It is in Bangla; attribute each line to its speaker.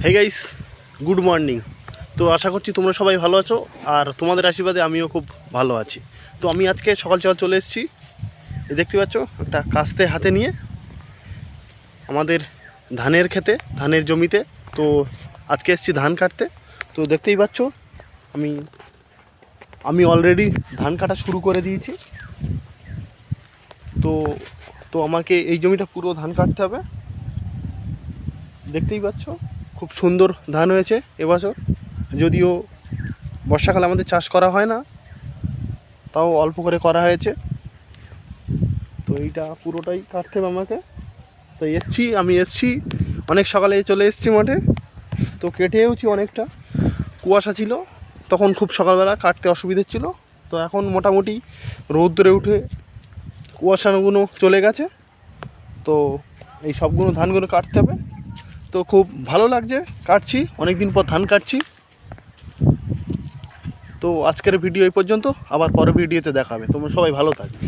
Speaker 1: Hey guys, good morning. তো আশা করছি তোমরা সবাই ভালো আছো, আর তোমাদের আশীর্বাদে আমিও খুব ভালো আছি। তো আমি আজকে সকাল সকাল চলে এসেছি, দেখতে পাচ্ছ একটা কাস্তে হাতে নিয়ে আমাদের ধানের খেতে, ধানের জমিতে। তো আজকে এসেছি ধান কাটতে। তো দেখতেই পাচ্ছ আমি অলরেডি ধান কাটা শুরু করে দিয়েছি। তো তো আমাকে এই জমিটা পুরো ধান কাটতে হবে। দেখতেই পাচ্ছ খুব সুন্দর ধান হয়েছে এবছর, যদিও বর্ষাকালে আমাদের চাষ করা হয় না, তাও অল্প করে করা হয়েছে। তো এইটা পুরোটাই কাটতে হবে আমাকে। তো আমি এসছি অনেক সকালে, চলে এসেছি মাঠে। তো কেটেওছি অনেকটা, কুয়াশা ছিল তখন, খুব সকালবেলা কাটতে অসুবিধে ছিল। তো এখন মোটামুটি রৌদ্রে উঠে কুয়াশাগুলো চলে গেছে। তো এই সবগুলো ধানগুলো কাটতে হবে। তো খুব ভালো লাগছে, কাটছি অনেক দিন পর ধান কাটছি। তো আজকের ভিডিও এই পর্যন্ত, আবার পরের ভিডিওতে দেখা হবে। তোমরা সবাই ভালো থাকবে।